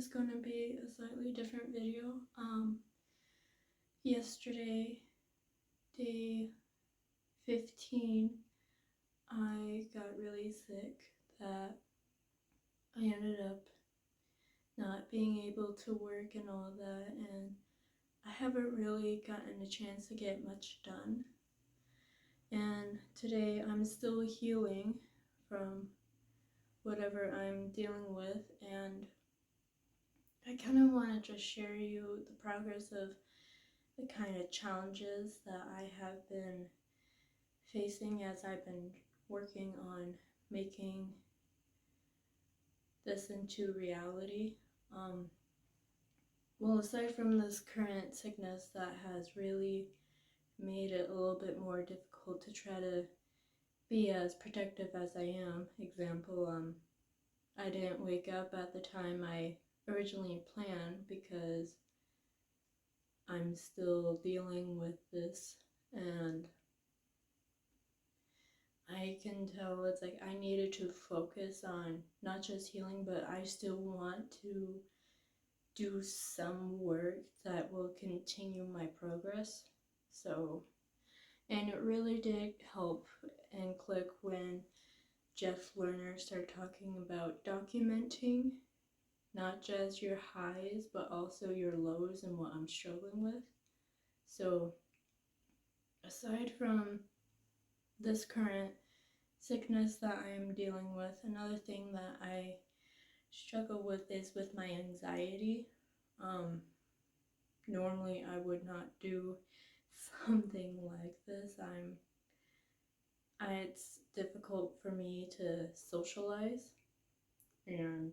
is going to be a slightly different video. Yesterday, day 15, I got really sick that I ended up not being able to work and all that, and I haven't really gotten a chance to get much done. And today I'm still healing from whatever I'm dealing with, and I kind of want to just share you the progress of the kind of challenges that I have been facing as I've been working on making this into reality. Well, aside from this current sickness that has really made it a little bit more difficult to try to be as protective as I am. Example, I didn't wake up at the time I originally planned because I'm still dealing with this, and I can tell it's like I needed to focus on not just healing, but I still want to do some work that will continue my progress. So, and it really did help and click when Jeff Lerner started talking about documenting not just your highs, but also your lows and what I'm struggling with. So, aside from this current sickness that I am dealing with, another thing that I struggle with is with my anxiety. Normally I would not do something like this. It's difficult for me to socialize, and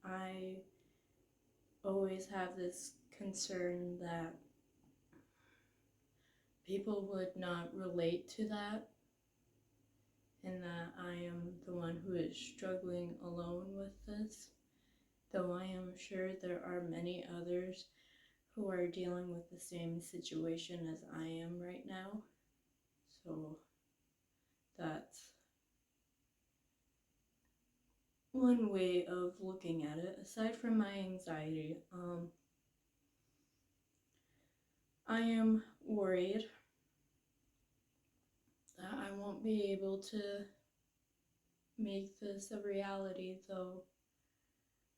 I always have this concern that people would not relate to that, and that I am the one who is struggling alone with this, though I am sure there are many others who are dealing with the same situation as I am right now. So that's one way of looking at it. Aside from my anxiety, I am worried that I won't be able to make this a reality, though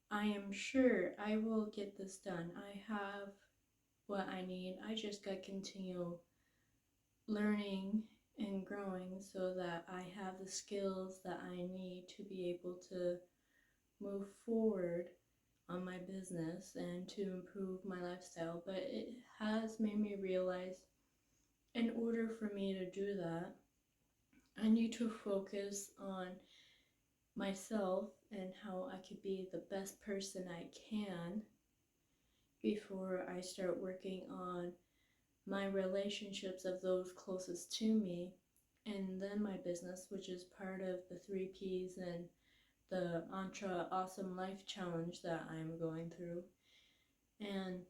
I am sure I will get this done. I have what I need. I just got to continue learning and growing so that I have the skills that I need to be able to move forward on my business and to improve my lifestyle. But it has made me realize in order for me to do that, I need to focus on myself and how I could be the best person I can before I start working on my relationships of those closest to me, and then my business, which is part of the 3Ps and the Antra Awesome Life Challenge that I'm going through. And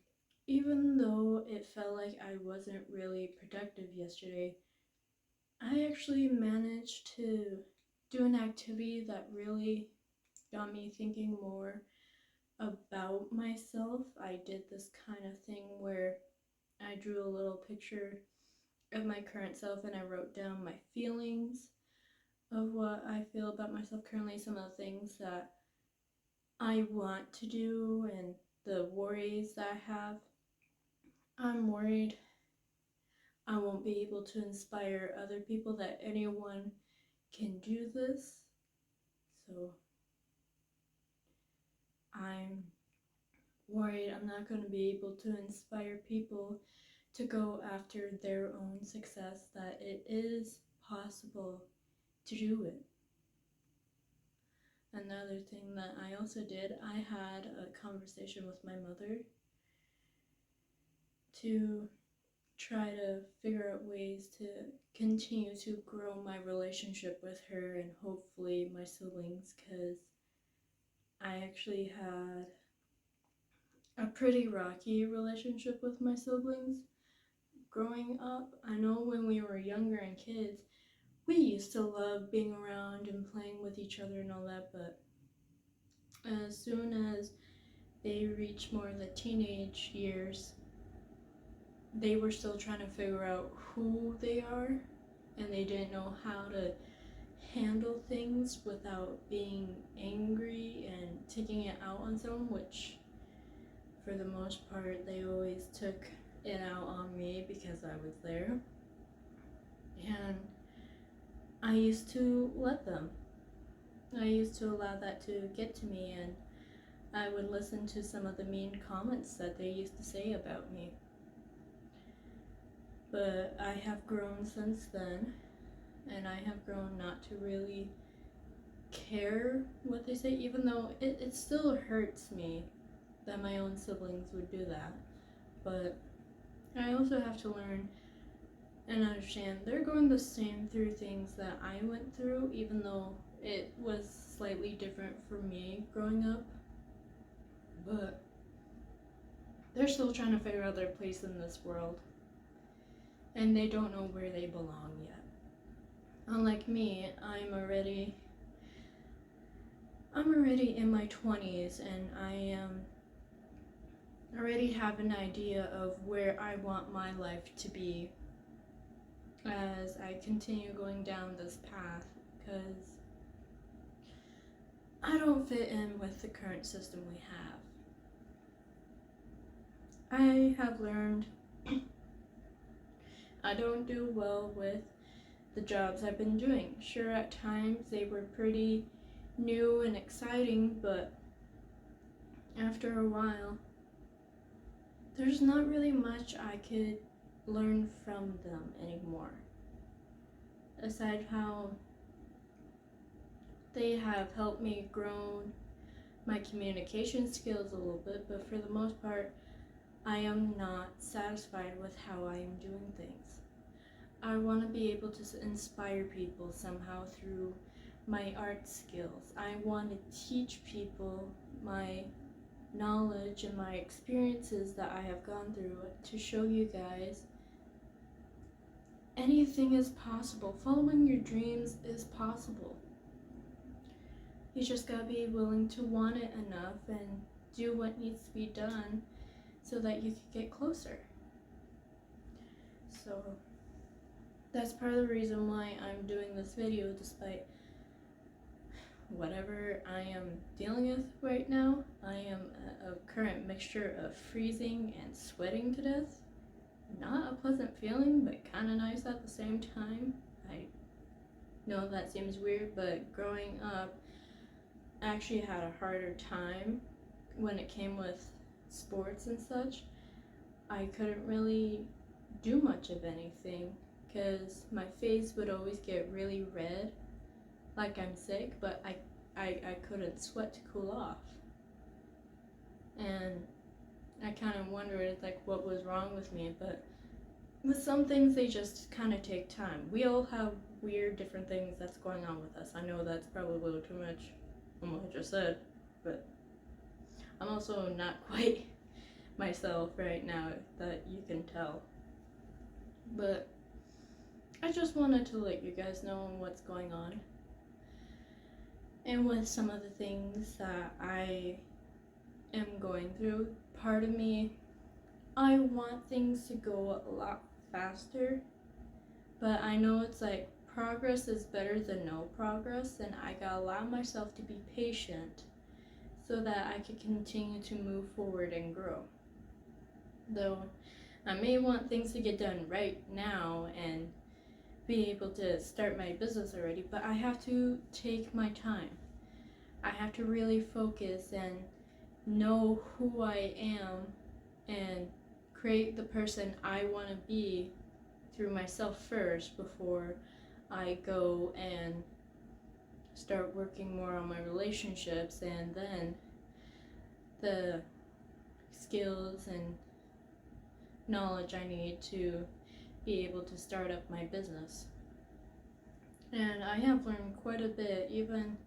even though it felt like I wasn't really productive yesterday, I actually managed to do an activity that really got me thinking more about myself. I did this kind of thing where I drew a little picture of my current self and I wrote down my feelings of what I feel about myself currently, some of the things that I want to do and the worries that I have. I'm worried I won't be able to inspire other people, that anyone can do this. So I'm worried I'm not going to be able to inspire people to go after their own success, that it is possible to do it. Another thing that I also did, I had a conversation with my mother to try to figure out ways to continue to grow my relationship with her and hopefully my siblings, because I actually had a pretty rocky relationship with my siblings growing up. I know when we were younger and kids, we used to love being around and playing with each other and all that, but as soon as they reached more of the teenage years, they were still trying to figure out who they are, and they didn't know how to handle things without being angry and taking it out on someone, which for the most part they always took it out on me because I was there. And I used to let them. I used to allow that to get to me, and I would listen to some of the mean comments that they used to say about me. But I have grown since then, and I have grown not to really care what they say, even though it still hurts me that my own siblings would do that. But I also have to learn and understand they're going the same through things that I went through, even though it was slightly different for me growing up. But they're still trying to figure out their place in this world, and they don't know where they belong yet. Unlike me, I'm already in my 20s, and I already have an idea of where I want my life to be as I continue going down this path, because I don't fit in with the current system we have. I have learned I don't do well with the jobs I've been doing. Sure, at times they were pretty new and exciting, but after a while, there's not really much I could learn from them anymore. Aside how they have helped me grow my communication skills a little bit, but for the most part, I am not satisfied with how I am doing things. I want to be able to inspire people somehow through my art skills. I want to teach people my knowledge and my experiences that I have gone through to show you guys anything is possible. Following your dreams is possible. You just gotta be willing to want it enough and do what needs to be done so that you can get closer. So that's part of the reason why I'm doing this video, despite whatever I am dealing with right now. I am a current mixture of freezing and sweating to death. Not a pleasant feeling, but kind of nice at the same time. I know that seems weird, but growing up, I actually had a harder time when it came with sports and such. I couldn't really do much of anything because my face would always get really red, like I'm sick, but I couldn't sweat to cool off. And I kind of wondered like what was wrong with me, but with some things they just kind of take time. We all have weird different things that's going on with us. I know that's probably a little too much from what I just said, but I'm also not quite myself right now, that you can tell. But I just wanted to let you guys know what's going on and with some of the things that I am going through. Part of me, I want things to go a lot faster, but I know it's like progress is better than no progress, and I gotta allow myself to be patient so that I can continue to move forward and grow. Though I may want things to get done right now and be able to start my business already, but I have to take my time. I have to really focus and know who I am and create the person I want to be through myself first before I go and start working more on my relationships and then the skills and knowledge I need to be able to start up my business. And I have learned quite a bit, even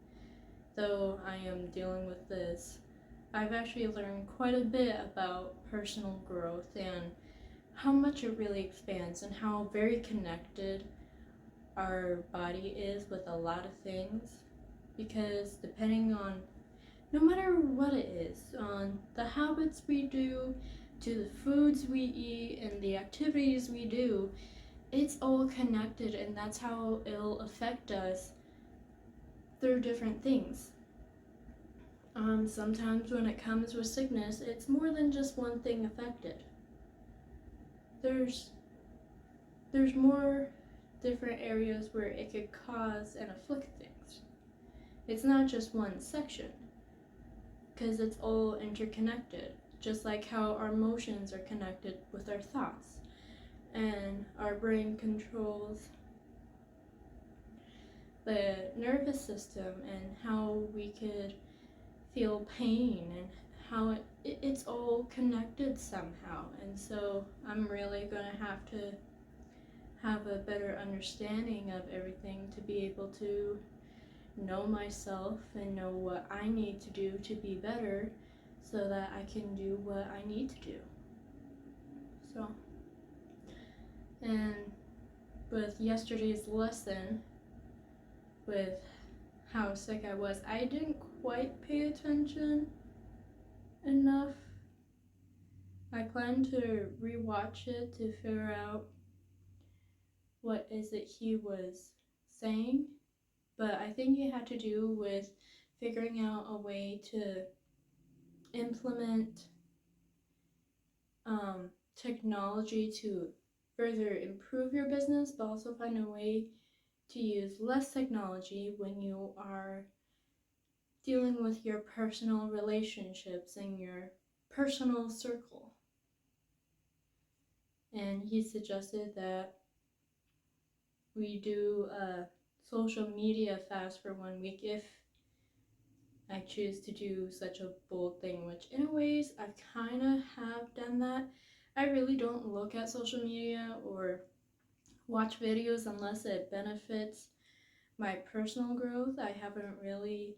though I am dealing with this. I've actually learned quite a bit about personal growth and how much it really expands and how very connected our body is with a lot of things, because depending on, no matter what it is, on the habits we do, to the foods we eat, and the activities we do, it's all connected, and that's how it'll affect us through different things. Sometimes when it comes with sickness, it's more than just one thing affected. There's more different areas where it could cause and afflict things. It's not just one section, because it's all interconnected, just like how our emotions are connected with our thoughts, and our brain controls the nervous system, and how we could feel pain, and how it's all connected somehow. And so I'm really going to have a better understanding of everything to be able to know myself and know what I need to do to be better, so that I can do what I need to do. So, and with yesterday's lesson, with how sick I was, I didn't quite pay attention enough. I plan to rewatch it to figure out what is it he was saying, but I think it had to do with figuring out a way to implement technology to further improve your business, but also find a way to use less technology when you are dealing with your personal relationships and your personal circle. And he suggested that we do a social media fast for 1 week if I choose to do such a bold thing, which in a ways I kind of have done that. I really don't look at social media or watch videos unless it benefits my personal growth. I haven't really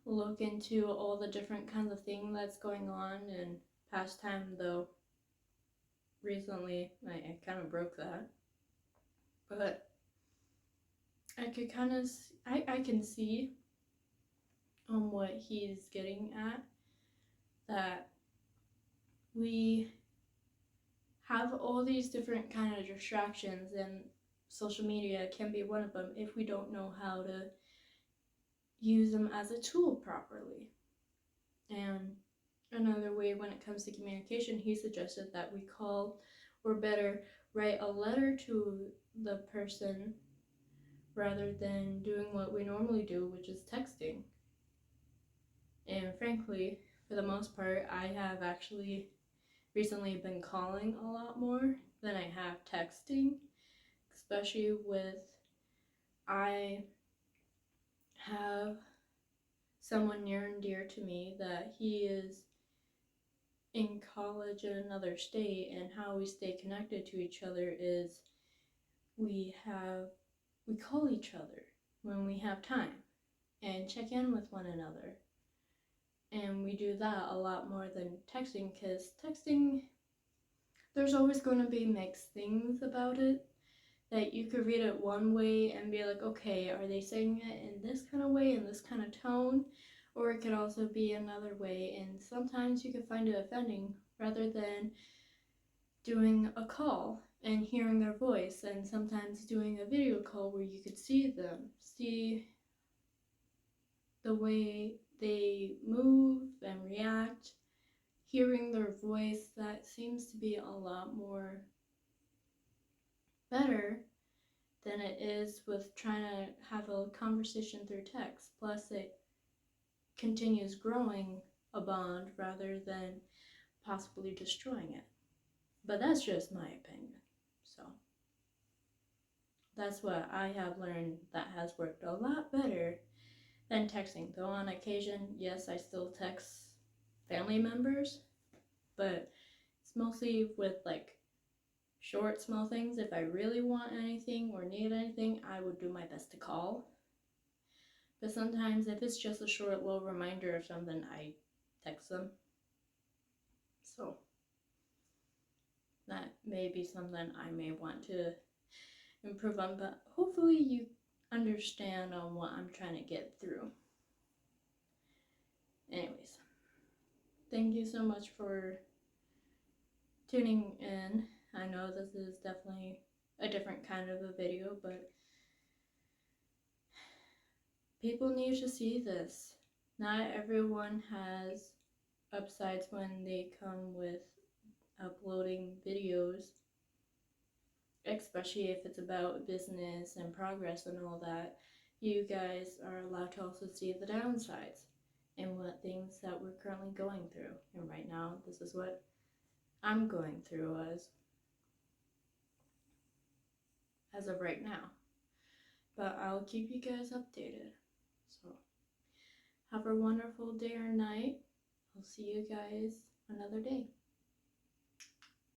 looked into all the different kinds of things that's going on in past time, though recently I kind of broke that. But I could kind of, I can see what he's getting at, that we have all these different kind of distractions, and social media can be one of them if we don't know how to use them as a tool properly. And another way, when it comes to communication, he suggested that we call, or better, write a letter to the person rather than doing what we normally do, which is texting. And frankly, for the most part, I have actually recently been calling a lot more than I have texting, especially with, I have someone near and dear to me that he is in college in another state, and how we stay connected to each other is we call each other when we have time and check in with one another. And we do that a lot more than texting, because texting, there's always going to be mixed things about it, that you could read it one way and be like, okay, are they saying it in this kind of way, in this kind of tone? Or it could also be another way, and sometimes you could find it offending, rather than doing a call and hearing their voice, and sometimes doing a video call where you could see them, see the way they move and react, hearing their voice. That seems to be a lot more better than it is with trying to have a conversation through text. Plus, it continues growing a bond rather than possibly destroying it. But that's just my opinion. So that's what I have learned that has worked a lot better than texting. Though on occasion, yes, I still text family members, but it's mostly with like short, small things. If I really want anything or need anything, I would do my best to call. But sometimes if it's just a short little reminder of something, I text them. So that may be something I may want to improve on, but hopefully you understand on what I'm trying to get through. Anyways, thank you so much for tuning in. I know this is definitely a different kind of a video, but people need to see this. Not everyone has upsides when they come with uploading videos, especially if it's about business and progress and all that. You guys are allowed to also see the downsides and what things that we're currently going through. And right now, this is what I'm going through as of right now. But I'll keep you guys updated. So have a wonderful day or night. I'll see you guys another day.